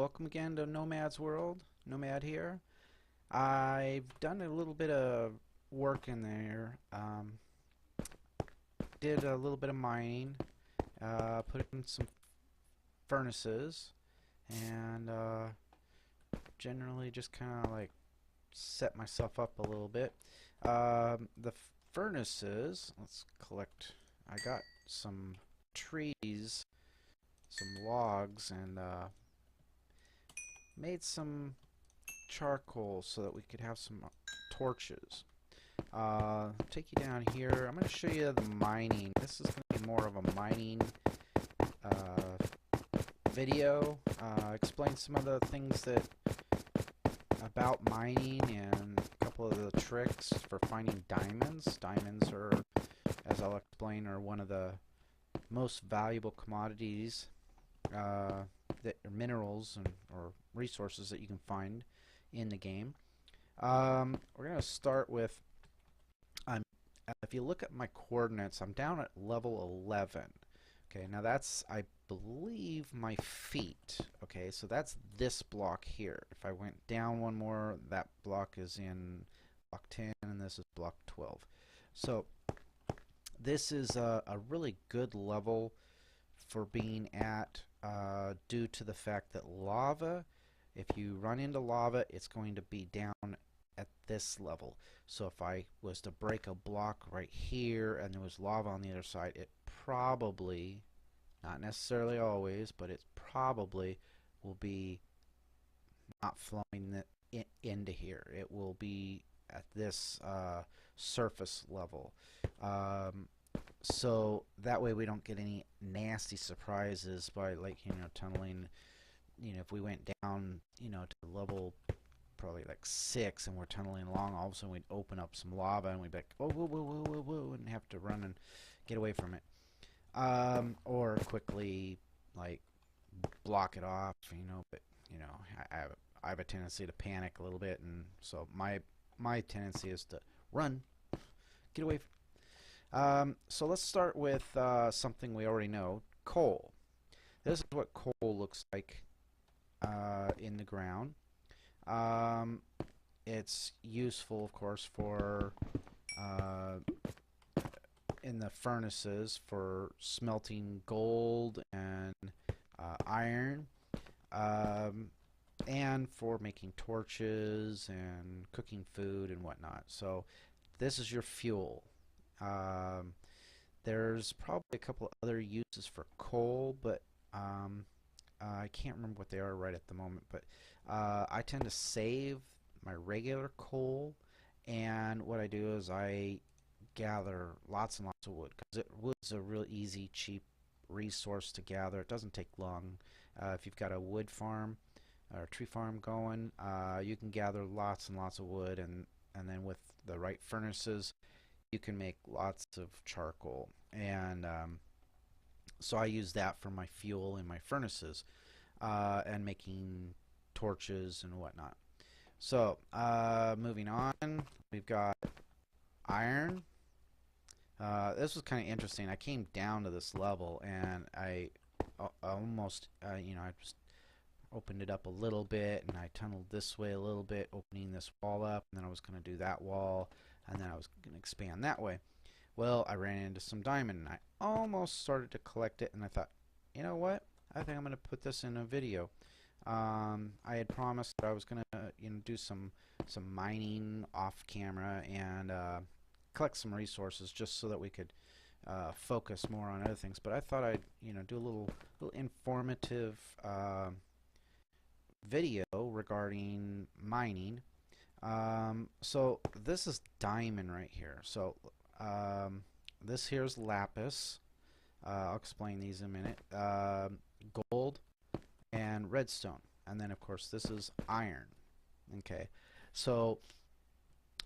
welcome again to Nomad's World. Nomad here. I've done a little bit of work in there. Did a little bit of mining, put in some furnaces, and generally just kind of like set myself up a little bit. The furnaces, let's collect. I got some trees, some logs, and made some charcoal so that we could have some torches. Take you down here. I'm going to show you the mining. This is going to be more of a mining video. Explain some of the things that about mining and a couple of the tricks for finding diamonds. Diamonds are, as I'll explain, are one of the most valuable commodities that are minerals or resources that you can find in the game. We're going to start with, if you look at my coordinates, I'm down at level 11. Okay, now that's, I believe, my feet. Okay, so that's this block here. If I went down one more, that block is in block 10, and this is block 12. So this is a really good level for being at, due to the fact that lava, if you run into lava, it's going to be down at this level. So if I was to break a block right here and there was lava on the other side, it probably, not necessarily always, but it probably will be not flowing into here. It will be at this surface level. So that way we don't get any nasty surprises by, like, tunneling. If we went down, to level probably like 6 and we're tunneling along, all of a sudden we'd open up some lava and we'd be like, oh, whoa, whoa, whoa, whoa, whoa, and have to run and get away from it. Or quickly, like, block it off, but, I have a tendency to panic a little bit, and so my tendency is to run, get away. So let's start with something we already know, coal. This is what coal looks like in the ground. It's useful, of course, for in the furnaces for smelting gold and iron, and for making torches and cooking food and whatnot. So this is your fuel. There's probably a couple other uses for coal, but I can't remember what they are right at the moment. But I tend to save my regular coal, and what I do is I gather lots and lots of wood, because wood's a real easy, cheap resource to gather. It doesn't take long. If you've got a wood farm or tree farm going, you can gather lots and lots of wood, and then with the right furnaces, you can make lots of charcoal. And so I use that for my fuel in my furnaces, and making torches and whatnot. So moving on, we've got iron. This was kind of interesting. I came down to this level and I almost, I just opened it up a little bit, and I tunneled this way a little bit, opening this wall up, and then I was going to do that wall, and then I was going to expand that way. Well, I ran into some diamond, and I almost started to collect it, and I thought, you know what? I think I'm going to put this in a video. I had promised that I was going to, do some mining off camera and collect some resources just so that we could focus more on other things. But I thought I'd, do a little informative video regarding mining. So this is diamond right here. So this here's lapis. I'll explain these in a minute. Gold and redstone, and then of course this is iron. Okay, so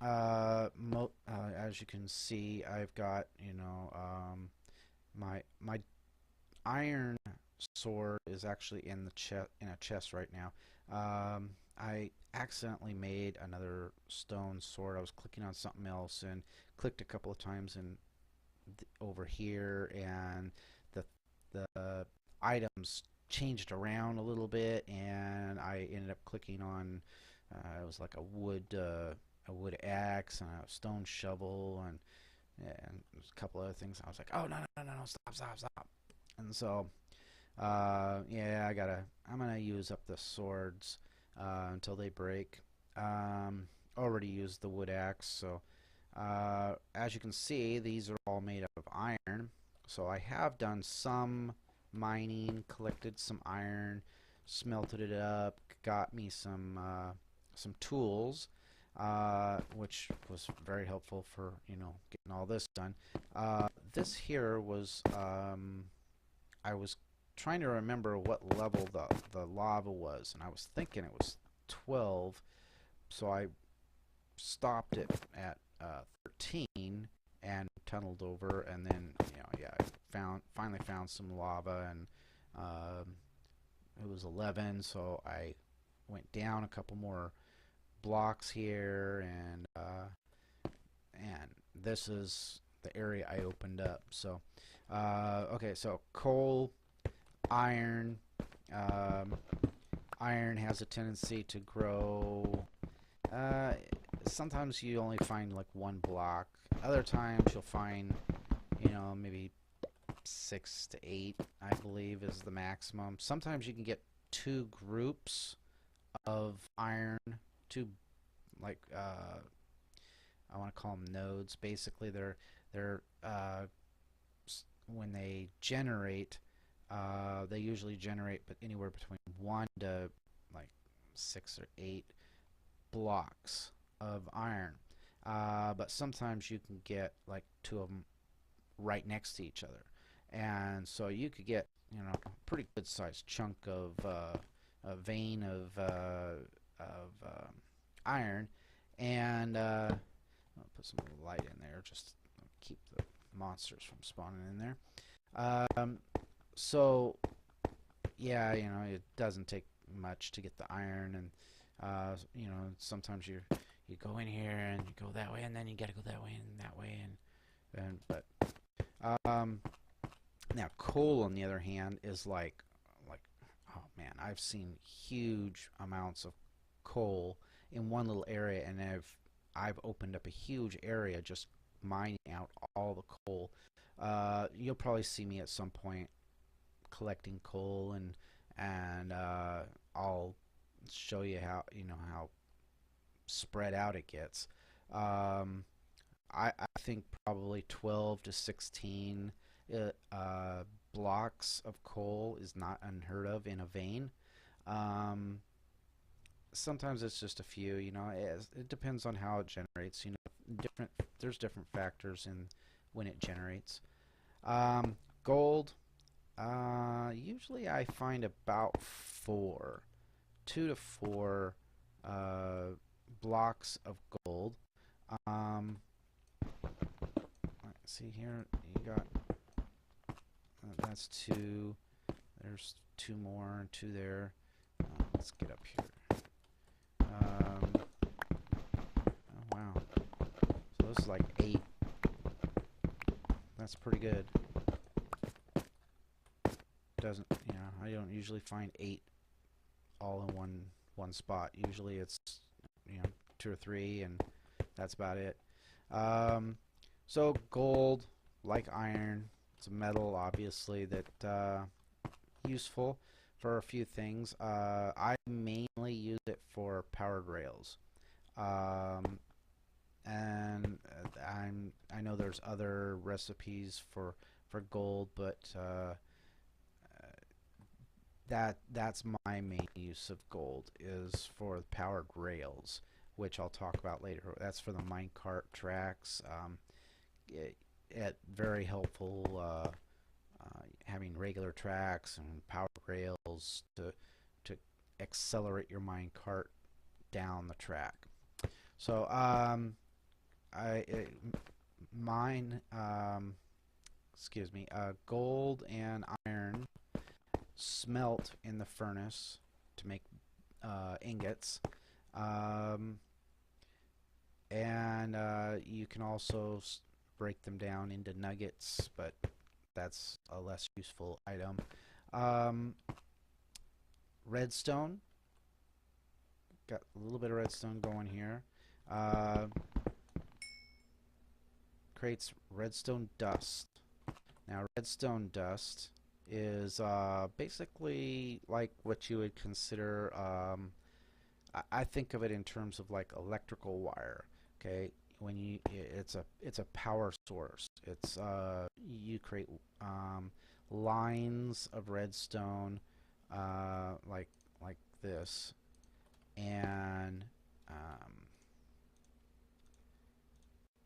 as you can see, I've got my iron sword is actually in a chest right now. I accidentally made another stone sword. I was clicking on something else and clicked a couple of times and over here, and the items changed around a little bit, and I ended up clicking on it was like a wood axe and a stone shovel and a couple other things. I was like, oh no, stop. And so yeah, I'm gonna use up the swords until they break. Already used the wood axe, so as you can see, these are all made of iron. So I have done some mining, collected some iron, smelted it up, got me some tools, which was very helpful for getting all this done. This here was I was trying to remember what level the lava was, and I was thinking it was 12, so I stopped it at 13 and tunneled over, and then yeah, I finally found some lava, and it was 11, so I went down a couple more blocks here, and this is the area I opened up. So okay, so coal, iron. Um, Iron has a tendency to grow. Uh, Sometimes you only find like one block. Other times you'll find, maybe 6 to 8, I believe, is the maximum. Sometimes you can get two groups of iron, two like I want to call them nodes. Basically, they're when they generate, they usually generate but anywhere between 1 to like 6 or 8 blocks of iron. But sometimes you can get like two of them right next to each other, and so you could get a pretty good sized chunk of a vein of iron, and I'll put some light in there just to keep the monsters from spawning in there. Um, so yeah, it doesn't take much to get the iron, and sometimes you go in here and you go that way, and then you gotta go that way and that way, and but um, now coal on the other hand is like oh man, I've seen huge amounts of coal in one little area, and I've opened up a huge area just mining out all the coal. You'll probably see me at some point collecting coal, and I'll show you how spread out it gets. Um, I think probably 12 to 16 blocks of coal is not unheard of in a vein. Um, Sometimes it's just a few. It depends on how it generates. Different there's different factors in when it generates. Gold. Usually I find about 2 to 4 uh, blocks of gold. Let's see here. You got that's 2. There's 2 more and 2 there. Let's get up here. Oh wow. So this is like 8. That's pretty good. Doesn't I don't usually find 8 all in one spot. Usually it's 2 or 3, and that's about it. So gold, like iron, it's a metal obviously that useful for a few things. I mainly use it for powered rails, and I know there's other recipes for gold, but that's my main use of gold, is for powered rails, which I'll talk about later. That's for the minecart tracks. It very helpful having regular tracks and powered rails to accelerate your minecart down the track. So I mine gold and iron smelt in the furnace to make ingots, and you can also break them down into nuggets, but that's a less useful item. Um, redstone. Got a little bit of redstone going here. Uh, Creates redstone dust. Now, redstone dust is basically like what you would consider. I think of it in terms of like electrical wire. Okay, when it's a power source. It's you create lines of redstone like this, and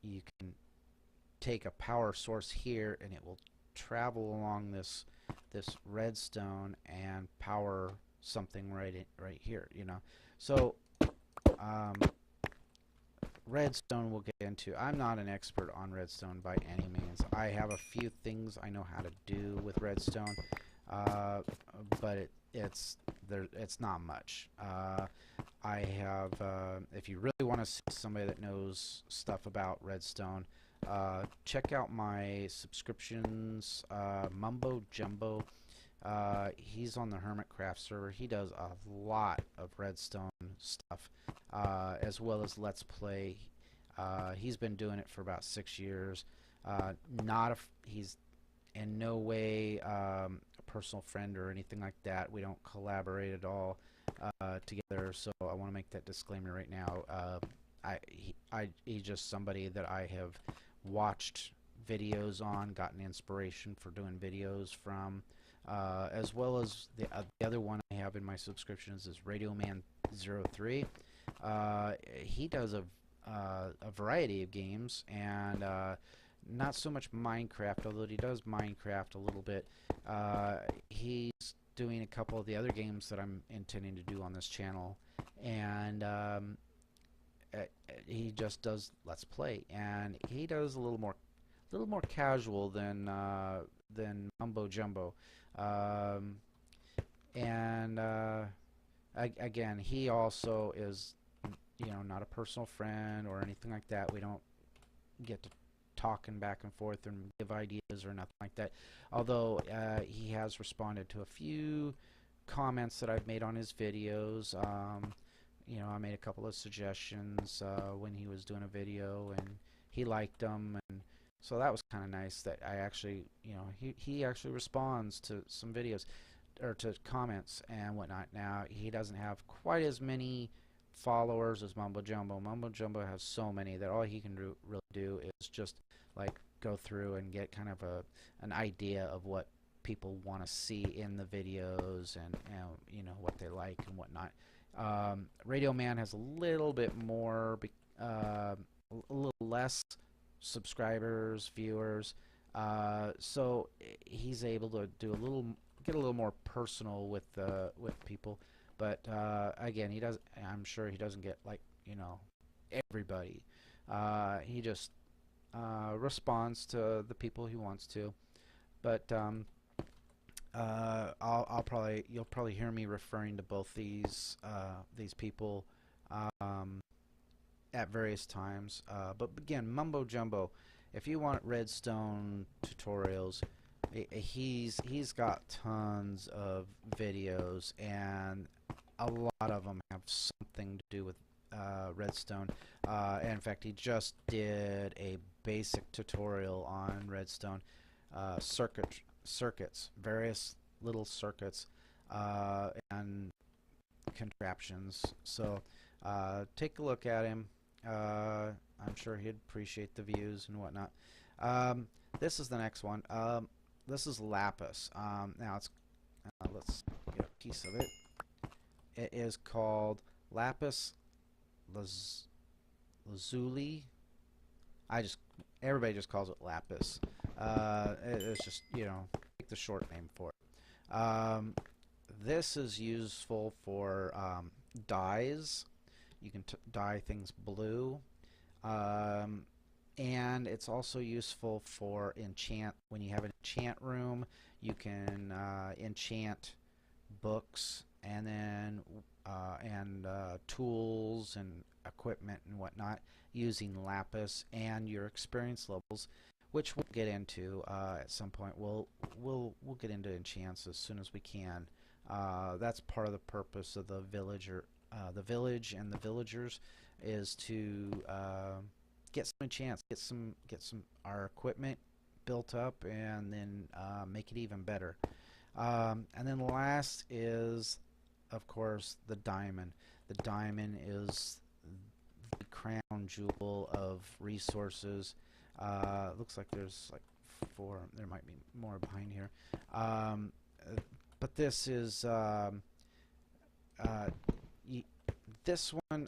you can take a power source here, and it will travel along this redstone and power something right here. So um, redstone we'll get into. I'm not an expert on redstone by any means. I have a few things I know how to do with redstone, but it's not much. I have, if you really want to see somebody that knows stuff about redstone, check out my subscriptions, Mumbo Jumbo. He's on the Hermitcraft server. He does a lot of redstone stuff, as well as Let's Play. He's been doing it for about 6 years. He's in no way a personal friend or anything like that. We don't collaborate at all together, so I want to make that disclaimer right now. He's just somebody that I have watched videos on, gotten inspiration for doing videos from, as well as the other one I have in my subscriptions is RadioMan03. He does a variety of games, and not so much Minecraft, although he does Minecraft a little bit. He's doing a couple of the other games that I'm intending to do on this channel, and he just does Let's Play, and he does a little more casual than Mumbo Jumbo, and again, he also is not a personal friend or anything like that. We don't get to talking back and forth and give ideas or nothing like that, although he has responded to a few comments that I've made on his videos. I made a couple of suggestions when he was doing a video, and he liked them, and so that was kind of nice that I actually, he actually responds to some videos or to comments and whatnot. Now, he doesn't have quite as many followers as Mumbo Jumbo. Mumbo Jumbo has so many that all he can really do is just like go through and get kind of an idea of what people want to see in the videos, and what they like and whatnot. Radio Man has a little bit more, a little less subscribers, viewers, so he's able to get a little more personal with people. But again, I'm sure he doesn't get like everybody. He just responds to the people he wants to. But you'll probably hear me referring to both these people at various times. But again, Mumbo Jumbo, if you want redstone tutorials, he's got tons of videos, and a lot of them have something to do with redstone. In fact, he just did a basic tutorial on redstone circuits, various little circuits and contraptions. So take a look at him. I'm sure he'd appreciate the views and whatnot. This is the next one. This is lapis. Now let's get a piece of it. It is called lapis lazuli. Everybody just calls it lapis. It's just take the short name for it. This is useful for dyes. You can dye things blue, and it's also useful for enchant. When you have an enchant room, you can enchant books, and then tools and equipment and whatnot using lapis and your experience levels, which we'll get into at some point. We'll get into enchants as soon as we can. That's part of the purpose of the village and the villagers is to get some chance, get some our equipment built up, and then make it even better. And then last is, of course, the diamond. The diamond is the crown jewel of resources. Looks like there's like four. There might be more behind here. Um, but this is y this one,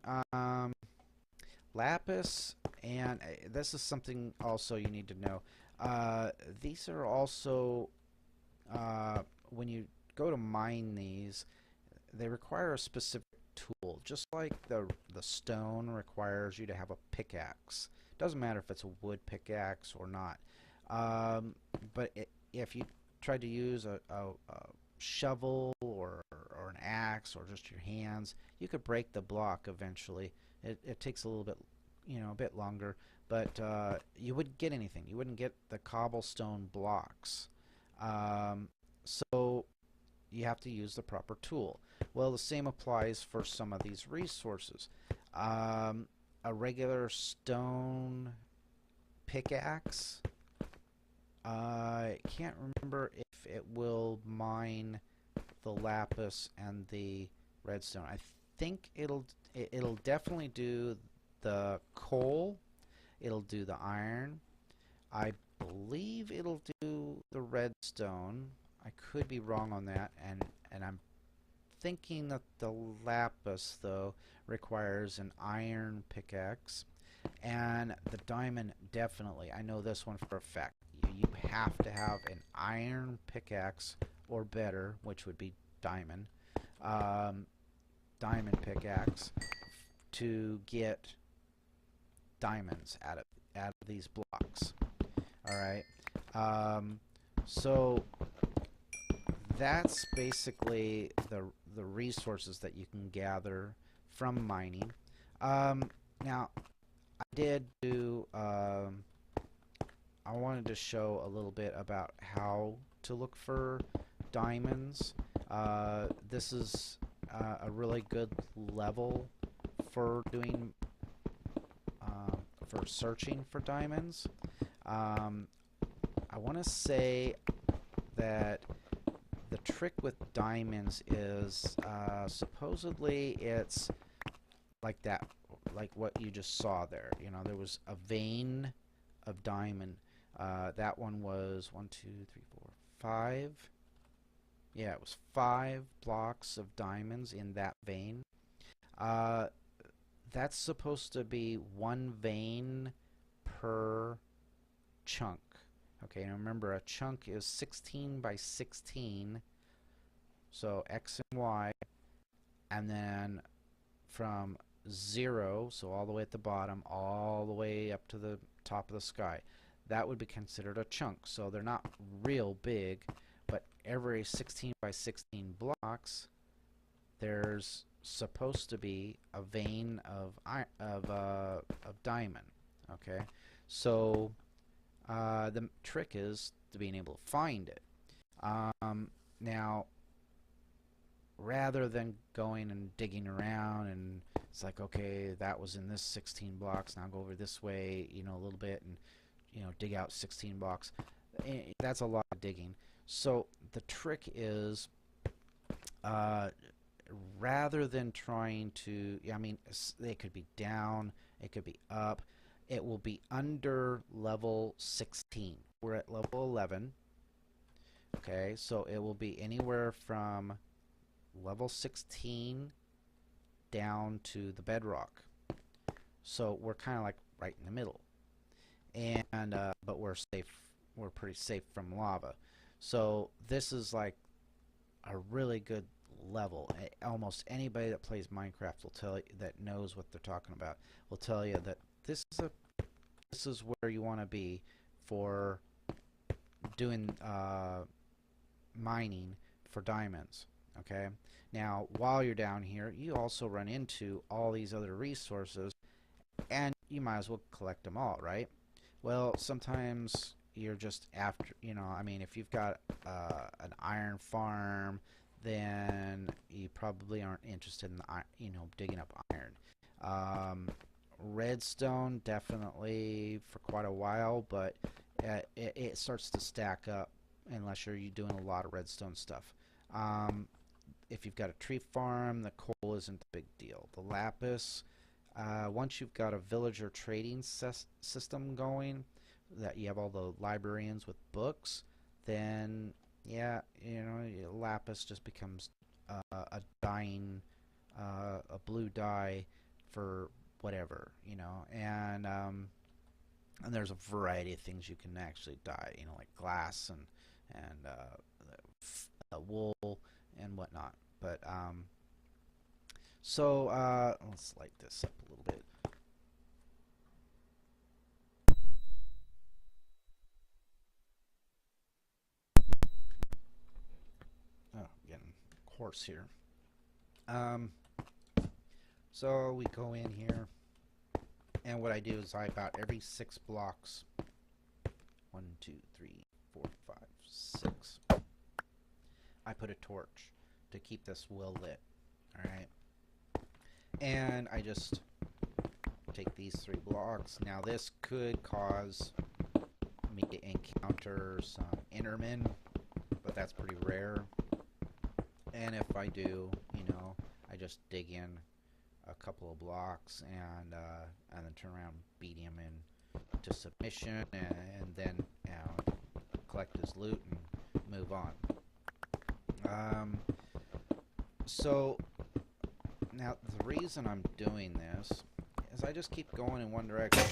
lapis, and this is something also you need to know. These are also when you go to mine these, they require a specific tool, just like the stone requires you to have a pickaxe. Doesn't matter if it's a wood pickaxe or not. But if you try to use a shovel or an axe or just your hands, you could break the block eventually. It takes a little bit, a bit longer, but you wouldn't get anything. You wouldn't get the cobblestone blocks. So you have to use the proper tool. Well, the same applies for some of these resources. A regular stone pickaxe, I can't remember if it will mine the lapis and the redstone. I think it'll definitely do the coal. It'll do the iron. I believe it'll do the redstone. I could be wrong on that, and I'm thinking that the lapis though requires an iron pickaxe, and the diamond definitely. I know this one for a fact. You have to have an iron pickaxe or better, which would be diamond. Diamond pickaxe to get diamonds out of these blocks. All right. So that's basically the resources that you can gather from mining. Now, I did do. I wanted to show a little bit about how to look for diamonds. This is a really good level for doing for searching for diamonds. I want to say that the trick with diamonds is supposedly it's like that, like what you just saw there. There was a vein of diamond. That one was 1, 2, 3, 4, 5. Yeah, it was 5 blocks of diamonds in that vein. That's supposed to be one vein per chunk. Okay, now remember, a chunk is 16 by 16, so X and Y, and then from 0, so all the way at the bottom, all the way up to the top of the sky. That would be considered a chunk. So they're not real big, but every 16 by 16 blocks, there's supposed to be a vein of diamond. Okay, so the trick is to being able to find it. Now, rather than going and digging around and it's like, okay, that was in this 16 blocks, now go over this way, a little bit, and dig out 16 blocks. That's a lot of digging. So the trick is, rather than trying to, it could be down, it could be up, it will be under level 16. We're at level 11. Okay, so it will be anywhere from level 16 down to the bedrock. So we're kind of like right in the middle. And but we're safe. We're pretty safe from lava. So this is like a really good level. Almost anybody that plays Minecraft will tell you, that knows what they're talking about, will tell you that this is where you want to be for doing mining for diamonds. Okay. Now, while you're down here, you also run into all these other resources, and you might as well collect them all, right? Well, sometimes you're just after, if you've got an iron farm then you probably aren't interested in digging up iron. Um, Redstone definitely for quite a while, but it starts to stack up unless you're doing a lot of redstone stuff. Um, if you've got a tree farm, the coal isn't the big deal. The lapis, once you've got a villager trading system going, that you have all the librarians with books, then yeah, lapis just becomes a dying, a blue dye for whatever, and there's a variety of things you can actually dye, like glass and wool and whatnot. But let's light this up a little bit. Oh, getting coarse here. Um, so we go in here, and what I do is I about every 6 blocks, 1, 2, 3, 4, 5, 6, I put a torch to keep this well lit. All right, and I just take these 3 blocks. Now this could cause me to encounter some Endermen, but that's pretty rare. And if I do, I just dig in a couple of blocks and then turn around, beat him into submission, and then collect his loot and move on. So now the reason I'm doing this is I just keep going in one direction,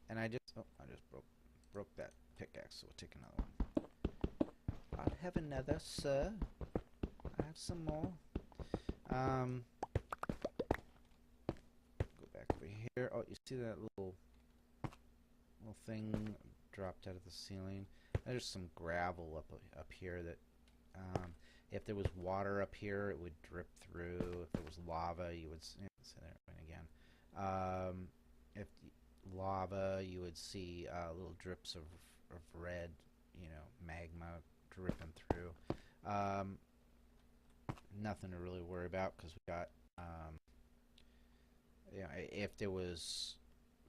and I just broke that pickaxe, so we'll take another one. I'll have another, sir. I have some more. Go back over here. Oh, you see that little thing dropped out of the ceiling? There's some gravel up here that if there was water up here, it would drip through. If there was lava, you would see there it went again. If lava, you would see little drips of red, magma dripping through. Nothing to really worry about because we got, if there was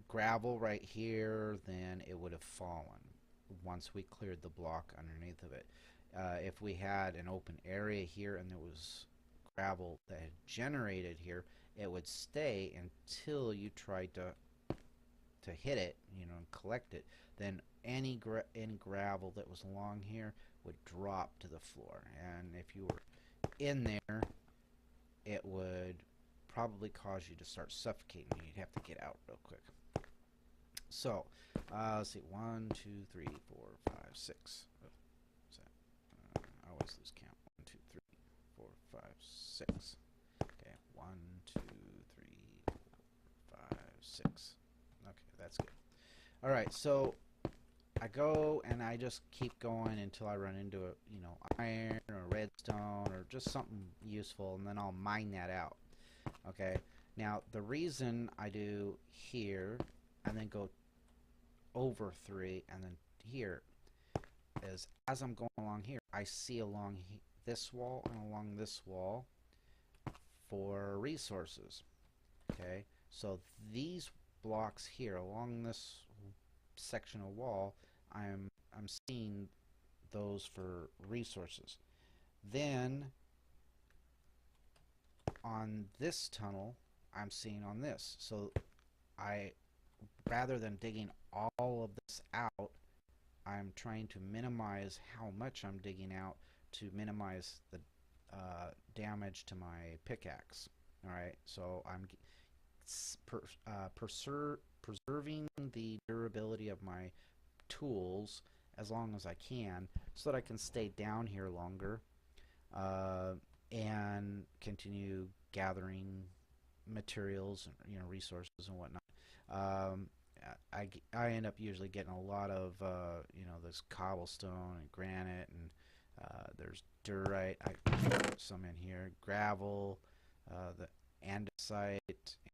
gravel right here, then it would have fallen once we cleared the block underneath of it. If we had an open area here and there was gravel that had generated here, it would stay until you tried to hit it, and collect it. Then any gravel that was along here would drop to the floor, and if you were in there, it would probably cause you to start suffocating. You'd have to get out real quick. So, let's see, 1, 2, 3, 4, 5, 6. I always lose count. 1, 2, 3, 4, 5, 6. Okay, 1, 2, 3, 4, 5, 6. Okay, that's good. All right, so I go and I just keep going until I run into iron or redstone or just something useful, and then I'll mine that out. Okay, now the reason I do here and then go over 3 and then here is as I'm going along here, I see along this wall and along this wall for resources. Okay, so these blocks here along this section of wall, I'm seeing those for resources. Then on this tunnel, I'm seeing on this. So rather than digging all of this out, I'm trying to minimize how much I'm digging out to minimize the damage to my pickaxe. All right, so I'm preserving the durability of my tools as long as I can, so that I can stay down here longer and continue gathering materials and resources and whatnot. I end up usually getting a lot of this cobblestone and granite, and there's diorite. I put some in here, gravel, the andesite,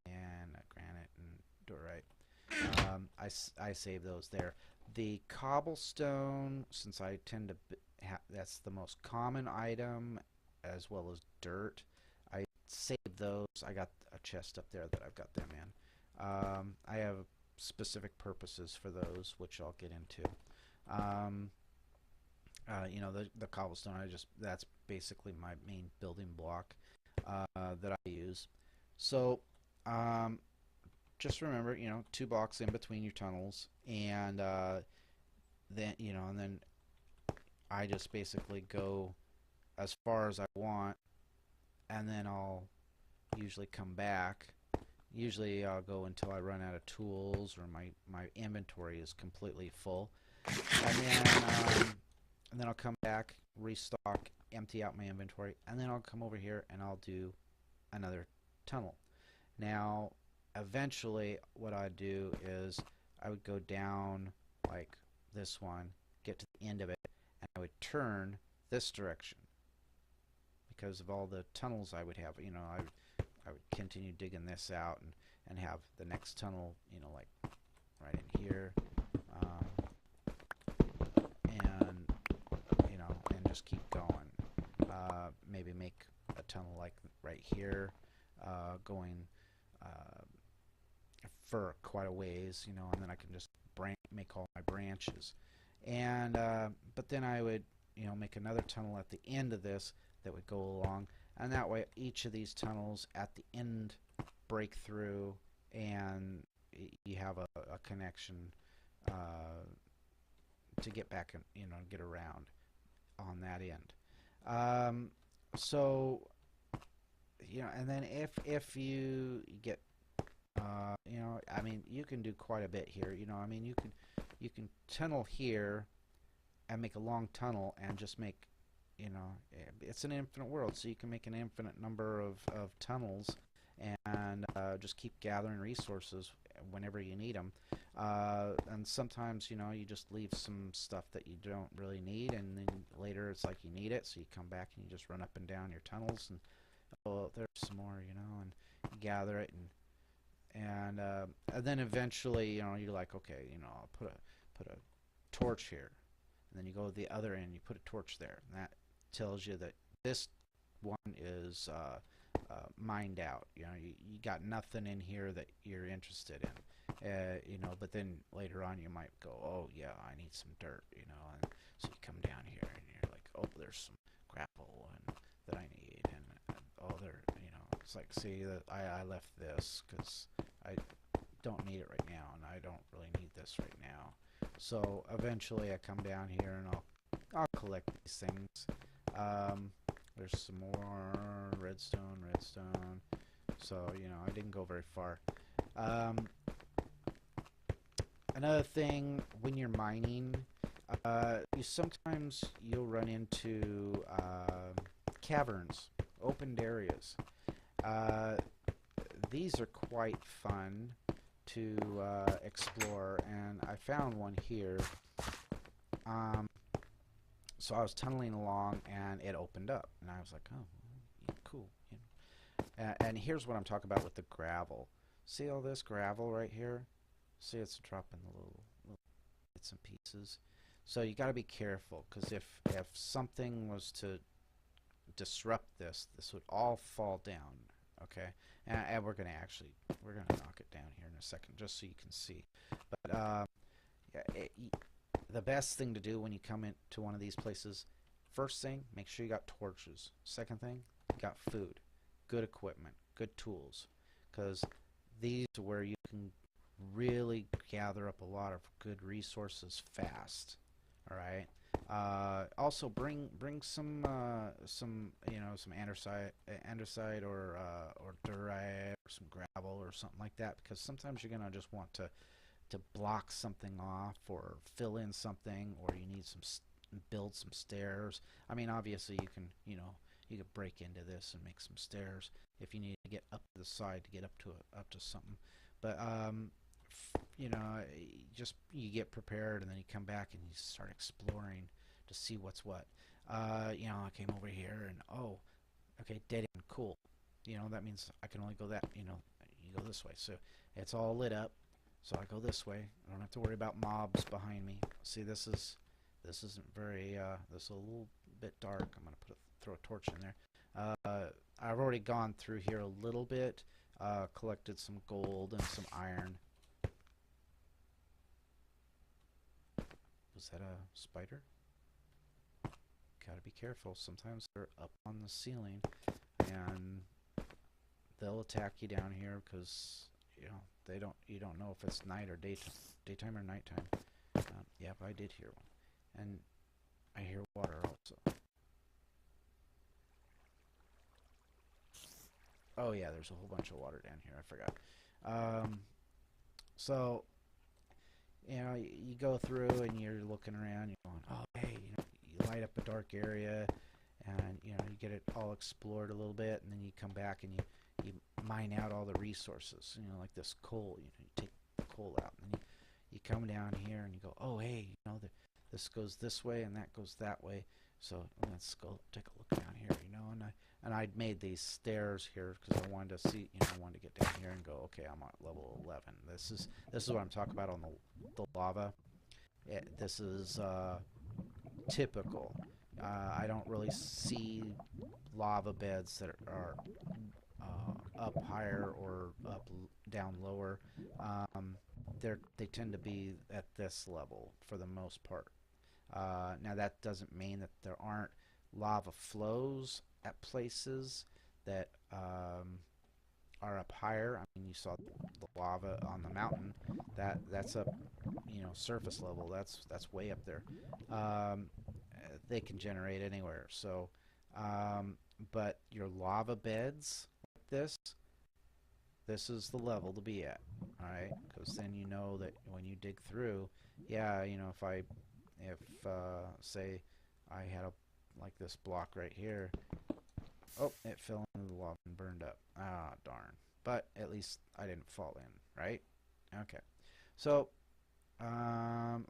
and granite and diorite. I save those there. The cobblestone, since I tend to that's the most common item as well as dirt. I saved those. I got a chest up there that I've got them in. I have specific purposes for those, which I'll get into. Um, the cobblestone. That's basically my main building block that I use. So um, just remember, two blocks in between your tunnels, and then I just basically go as far as I want, and then I'll usually come back. Usually I'll go until I run out of tools or my inventory is completely full. And then I'll come back, restock, empty out my inventory, and then I'll come over here and I'll do another tunnel. Now, eventually what I'd do is I would go down like this one, get to the end of it, and I would turn this direction because of all the tunnels I would have. I would continue digging this out and have the next tunnel, like right in here, and and just keep going. Maybe make a tunnel like right here, going for quite a ways, and then I can just make all my branches. And but then I would, make another tunnel at the end of this that would go along, and that way each of these tunnels at the end break through, and you have a connection to get back and get around on that end. So and then if you get you can do quite a bit here. You can tunnel here and make a long tunnel and just make, it's an infinite world, so you can make an infinite number of tunnels and just keep gathering resources whenever you need them. And sometimes, you just leave some stuff that you don't really need, and then later it's like you need it, so you come back and you just run up and down your tunnels, and oh, there's some more, and you gather it, and then eventually, you're like, okay, I'll put a torch here, and then you go to the other end, you put a torch there, and that tells you that this one is mined out. You got nothing in here that you're interested in. But then later on you might go, oh yeah, I need some dirt, and so you come down here and you're like, oh, there's some gravel that I need, and oh, it's like, see, that I left this because I don't need it right now, and I don't really need this right now. So eventually I come down here and I'll collect these things. There's some more redstone. So I didn't go very far. Another thing, when you're mining, you'll run into caverns, opened areas. These are quite fun to explore, and I found one here. So I was tunneling along and it opened up, and I was like, oh, yeah, cool. And here's what I'm talking about with the gravel. See all this gravel right here? See, it's dropping the little bits and pieces. So you got to be careful, because if something was to disrupt this would all fall down. Okay, and we're gonna knock it down here in a second, just so you can see. But the best thing to do when you come into one of these places, first thing, make sure you got torches. Second thing, you got food, good equipment, good tools, because these are where you can really gather up a lot of good resources fast. All right. Also bring some andesite or diorite or some gravel or something like that, because sometimes you're gonna just want to block something off or fill in something, or you need build some stairs. I mean, obviously you can break into this and make some stairs if you need to get up to the side to get up to something. But you get prepared, and then you come back and you start exploring to see what's what. I came over here and, oh, okay, dead end, cool. That means I can only go that, you go this way. So it's all lit up. So I go this way. I don't have to worry about mobs behind me. See, this isn't very, this is a little bit dark. I'm going to throw a torch in there. I've already gone through here a little bit, collected some gold and some iron. Was that a spider? Gotta be careful. Sometimes they're up on the ceiling and they'll attack you down here because you don't know if it's night or daytime or nighttime. Yep, I did hear one, and I hear water also. Oh yeah, there's a whole bunch of water down here. I forgot. So you go through and you're looking around. You're going, oh hey, you light up a dark area, and you get it all explored a little bit, and then you come back and you mine out all the resources. Like this coal. You take the coal out, and then you come down here and you go, oh hey, this goes this way and that goes that way. So let's go take a look down here, and I'd made these stairs here because I wanted to see, I wanted to get down here and go, okay, I'm at level 11. This is what I'm talking about on the lava. This is typical. I don't really see lava beds that are up higher or down lower. They tend to be at this level for the most part. Now that doesn't mean that there aren't lava flows at places that are up higher. I mean, you saw the lava on the mountain. That's up, surface level. That's way up there. They can generate anywhere. So, but your lava beds like this is the level to be at. All right, because then you know that when you dig through, yeah, if say I had like this block right here. Oh, it fell into the lava and burned up. Ah, darn. But at least I didn't fall in, right? Okay. So,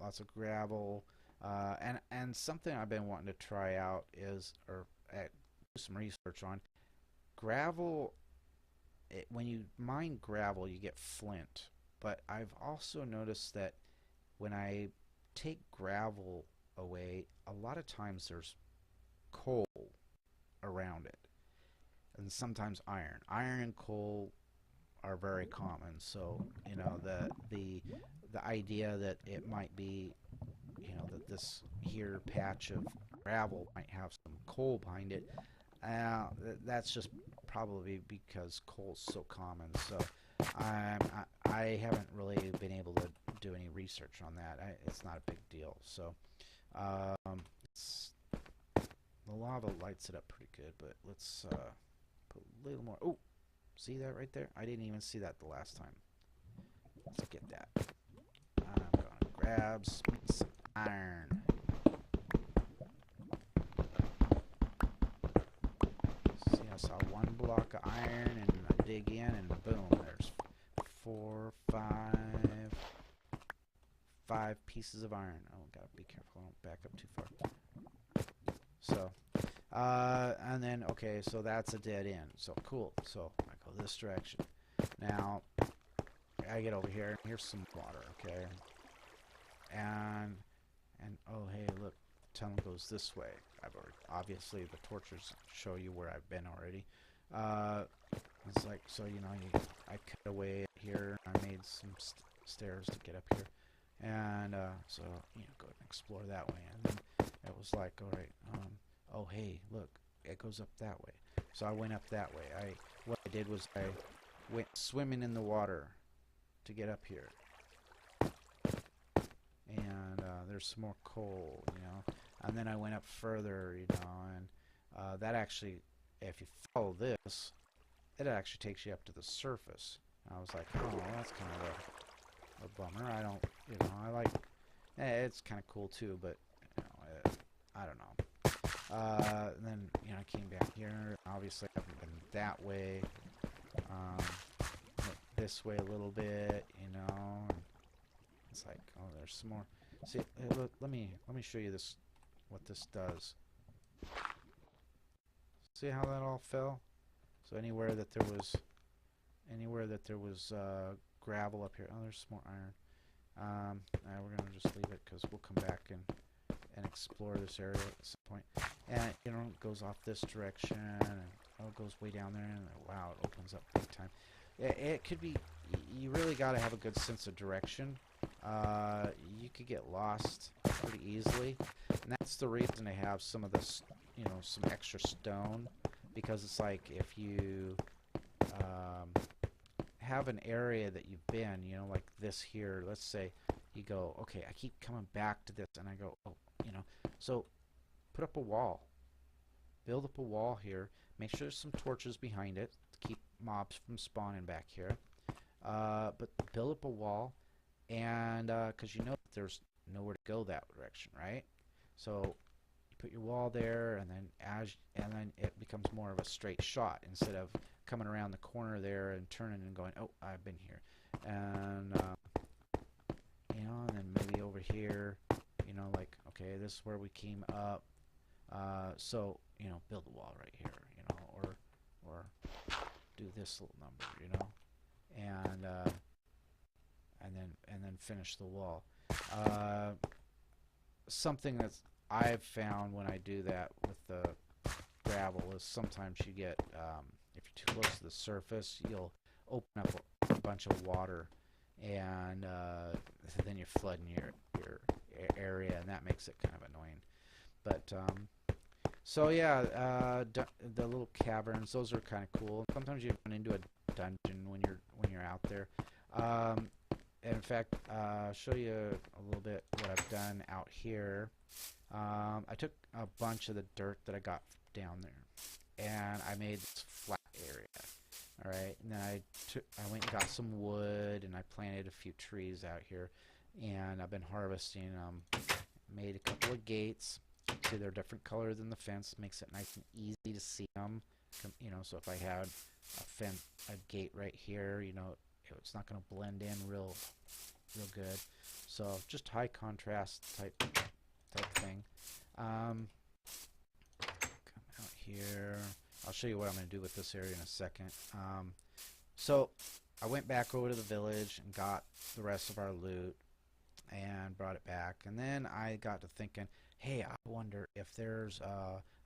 lots of gravel. And something I've been wanting to try out is, or do some research on, gravel. When you mine gravel, you get flint. But I've also noticed that when I take gravel away, a lot of times there's coal around it, and sometimes iron. Iron and coal are very common. So the idea that it might be, that this here patch of gravel might have some coal behind it. That's just probably because coal's so common. So I haven't really been able to do any research on that. It's not a big deal. So the lava lights it up pretty good, but let's put a little more. Oh, see that right there? I didn't even see that the last time. Let's get that. I'm gonna grab some iron. See, I saw one block of iron, and I dig in, and boom, there's five pieces of iron. Oh, gotta be careful, I don't back up too far. So, and then, okay, so that's a dead end. So, cool. So, I go this direction. Now, I get over here, and here's some water, okay? And oh, hey, look, the tunnel goes this way. Obviously, the torches show you where I've been already. It's like, so, I cut away here. I made some stairs to get up here. And, so, go and explore that way. And then it was like, all right, oh, hey, look, it goes up that way. So I went up that way. What I did was I went swimming in the water to get up here. And there's some more coal, And then I went up further, and that actually, if you follow this, it actually takes you up to the surface. And I was like, oh, that's kind of a bummer. I don't, I like, it's kind of cool too, but, I don't know. Then, I came back here. Obviously, I haven't been that way. Went this way a little bit, and it's like, oh, there's some more. See, look, let me show you this, what this does. See how that all fell? So anywhere that there was gravel up here. Oh, there's some more iron. We're gonna just leave it because we'll come back and explore this area at some point. And you know, it goes off this direction, and oh, it goes way down there, and wow, it opens up big time. It could be. You really got to have a good sense of direction. You could get lost pretty easily, and that's the reason they have some of this, you know, some extra stone, because it's like if you have an area that you've been, you know, like this here. Let's say you go, okay, I keep coming back to this, and I go, oh, you know, so put up a wall, build up a wall here. Make sure there's some torches behind it to keep mobs from spawning back here. But build up a wall, and because you know there's nowhere to go that direction, right? So you put your wall there, and then it becomes more of a straight shot instead of coming around the corner there and turning and going, oh, I've been here, and you know, and then maybe over here, you know, like, okay, this is where we came up, so you know, build a wall right here, you know, or do this little number, you know, and then finish the wall. Something that I've found when I do that with the gravel is sometimes you get, if you're too close to the surface, you'll open up a bunch of water, and then you're flooding your area, and that makes it kind of annoying. But so yeah, the little caverns, those are kind of cool. Sometimes you run into a dungeon when you're out there. In fact, I'll show you a little bit what I've done out here. I took a bunch of the dirt that I got down there, and I made this flat area. All right, and then I went and got some wood, and I planted a few trees out here, and I've been harvesting them. Made a couple of gates. See, they're different color than the fence. Makes it nice and easy to see them. You know, so if I had a gate right here, you know, it's not going to blend in real good. So just high contrast type thing. Come out here. I'll show you what I'm going to do with this area in a second. So I went back over to the village and got the rest of our loot and brought it back. And then I got to thinking, hey, I wonder if there's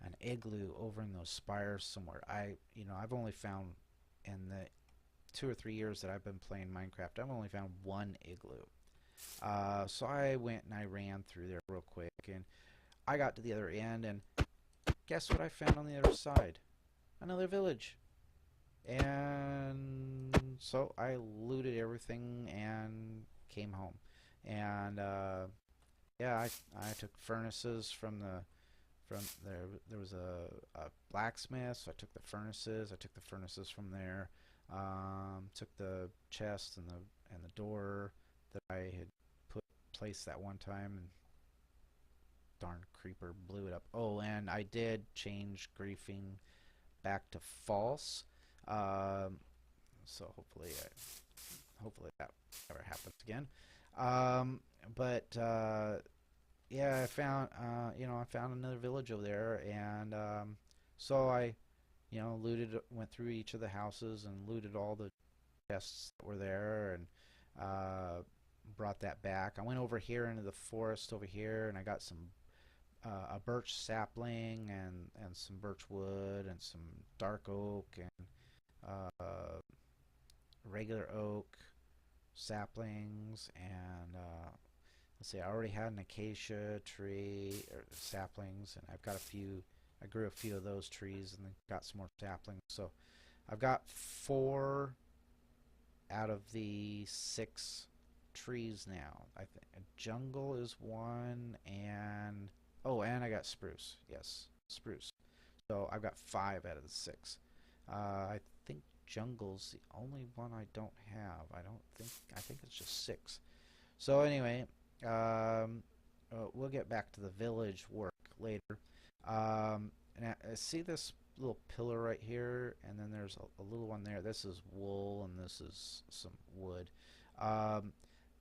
an igloo over in those spires somewhere. I've only found in the 2 or 3 years that I've been playing Minecraft, I've only found one igloo. So I went and I ran through there real quick, and I got to the other end, and guess what I found on the other side? Another village. And so I looted everything and came home. And yeah, I took furnaces from there. There was a blacksmith, so I took the furnaces. I took the furnaces from there. Took the chest and the door that I had placed that one time, and darn creeper blew it up. Oh, and I did change griefing back to false. So hopefully that never happens again. But yeah, I found I found another village over there, and so I went through each of the houses and looted all the chests that were there, and brought that back. I went over here into the forest over here, and I got some a birch sapling and some birch wood and some dark oak and regular oak saplings, and let's see, I already had an acacia tree or saplings, and I grew a few of those trees, and then got some more saplings. So I've got 4 out of the 6 trees now. I think a jungle is one, and and I got spruce. Yes, spruce. So I've got 5 out of the 6. I think jungle's the only one I don't have. I think it's just 6. So anyway, we'll get back to the village work later. And I see this little pillar right here, and then there's a little one there. This is wool, and this is some wood.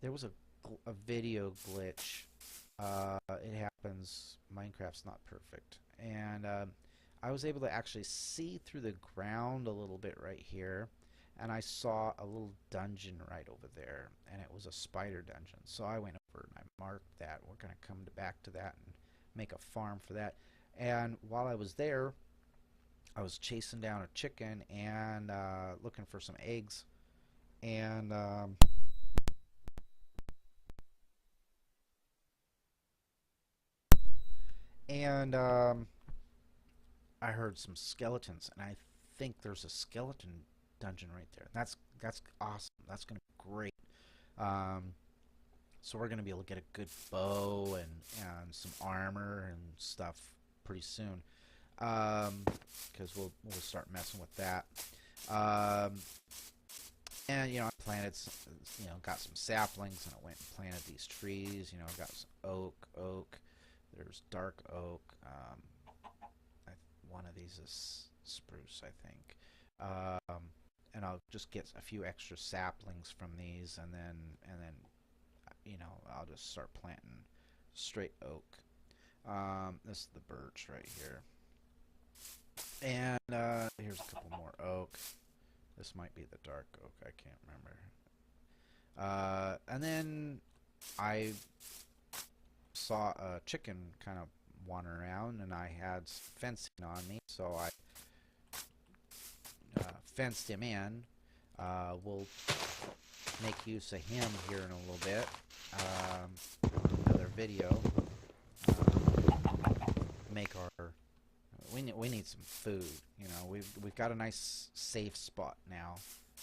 There was a video glitch. It happens. Minecraft's not perfect, and I was able to actually see through the ground a little bit right here, and I saw a little dungeon right over there, and it was a spider dungeon. So I went over and I marked that. We're going to come back to that and make a farm for that. And while I was there, I was chasing down a chicken and looking for some eggs. And and I heard some skeletons, and I think there's a skeleton dungeon right there. That's awesome. That's gonna be great. Um, so we're gonna be able to get a good bow and some armor and stuff pretty soon. Because we'll start messing with that. Um, and I planted, got some saplings, and I went and planted these trees. Got some oak. There's dark oak. One of these is spruce, I think. And I'll just get a few extra saplings from these, and then I'll just start planting straight oak. This is the birch right here, and here's a couple more oak. This might be the dark oak. I can't remember. And then I saw a chicken kind of wandering around, and I had fencing on me, so I fenced him in. We'll make use of him here in a little bit. Another video. Make our. We need some food. We've got a nice safe spot now.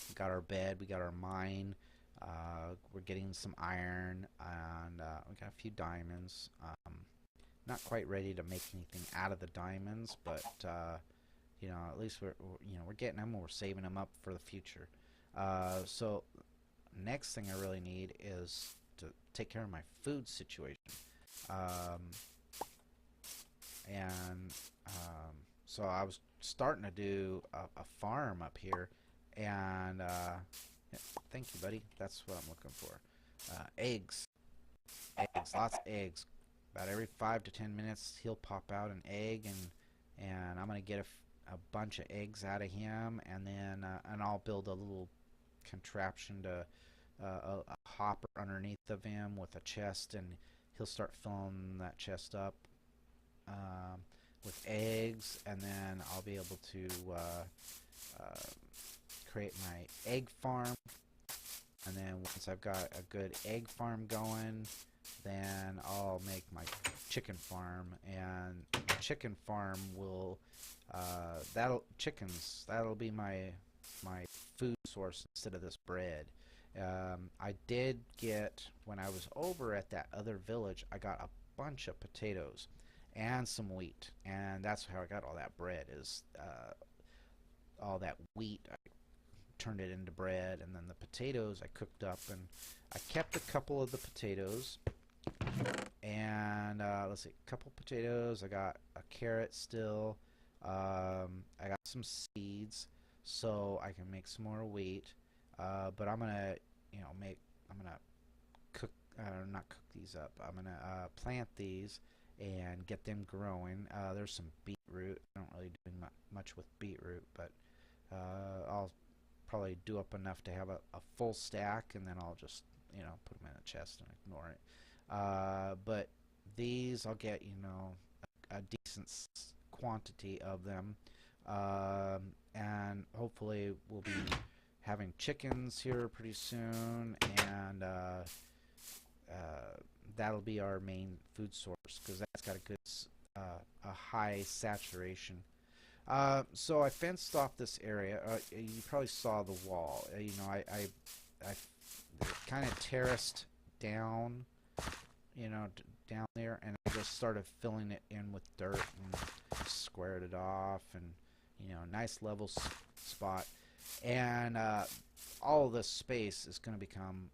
We got our bed. We got our mine. We're getting some iron, and we got a few diamonds. Not quite ready to make anything out of the diamonds, but at least we're getting them and we're saving them up for the future. So next thing I really need is to take care of my food situation. And so I was starting to do a farm up here, and yeah, thank you, buddy. That's what I'm looking for. Eggs, lots of eggs. About every 5 to 10 minutes, he'll pop out an egg, and I'm gonna get a bunch of eggs out of him, and I'll build a little contraption to a hopper underneath of him with a chest, and he'll start filling that chest up with eggs, and then I'll be able to create my egg farm. And then once I've got a good egg farm going, then I'll make my chicken farm, and the chicken farm will that'll be my food source instead of this bread. I did get, when I was over at that other village, I got a bunch of potatoes and some wheat, and that's how I got all that bread, is all that wheat. I turned it into bread, and then the potatoes I cooked up, and I kept a couple of the potatoes, and let's see, a couple potatoes. I got a carrot still. I got some seeds, so I can make some more wheat. But I'm gonna, I'm gonna cook, not cook these up. I'm gonna plant these and get them growing. There's some beetroot. I don't really do much with beetroot, but I'll probably do up enough to have a full stack, and then I'll just put them in a chest and ignore it. But these I'll get a decent quantity of them, and hopefully we'll be having chickens here pretty soon, and that'll be our main food source, because that's got a good a high saturation. So I fenced off this area. You probably saw the wall. I kind of terraced down, down there, and I just started filling it in with dirt and squared it off, and nice level spot. And all of this space is going to become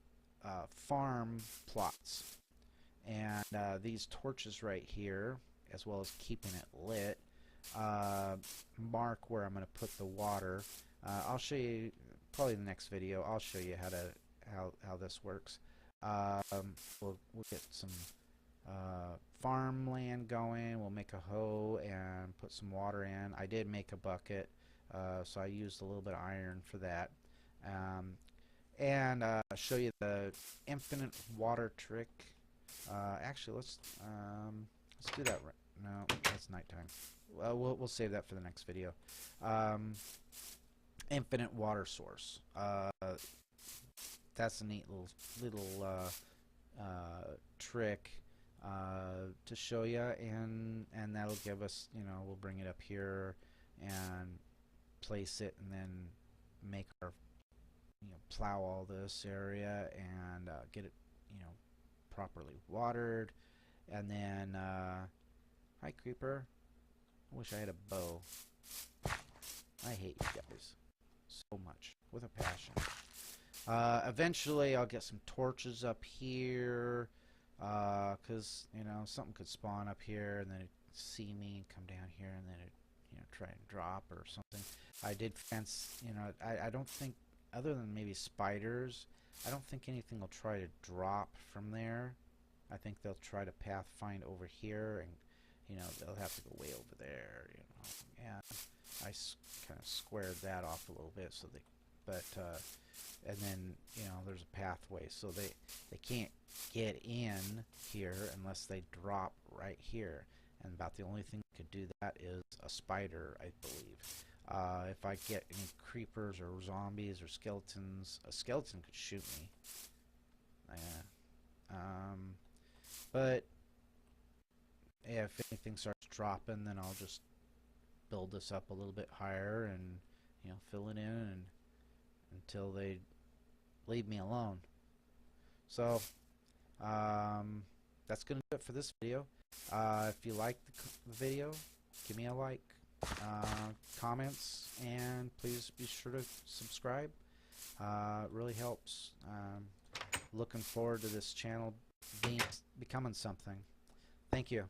farm plots. And these torches right here, as well as keeping it lit, mark where I'm going to put the water. I'll show you probably in the next video. I'll show you how this works. We'll get some farmland going. We'll make a hoe and put some water in. I did make a bucket, so I used a little bit of iron for that. And show you the infinite water trick. Actually, let's Let's do that. No, that's nighttime. Well, we'll save that for the next video. Um, Infinite water source. That's a neat little trick to show you, and that'll give us, we'll bring it up here and place it, and then make our, plow all this area and get it, properly watered, and then hi creeper. I wish I had a bow. I hate you guys so much with a passion. Eventually I'll get some torches up here, because something could spawn up here and then it see me and come down here and then it try and drop or something. I did fence, I don't think, other than maybe spiders, I don't think anything will try to drop from there. I think they'll try to path find over here, and they'll have to go way over there, and I kind of squared that off a little bit so they, but and then there's a pathway, so they can't get in here unless they drop right here, and about the only thing that could do that is a spider, I believe. If I get any creepers or zombies or skeletons, a skeleton could shoot me. But if anything starts dropping, then I'll just build this up a little bit higher and fill it in and until they leave me alone. So that's gonna do it for this video. If you like the video, give me a like, comments, and please be sure to subscribe. It really helps. Looking forward to this channel becoming something. Thank you.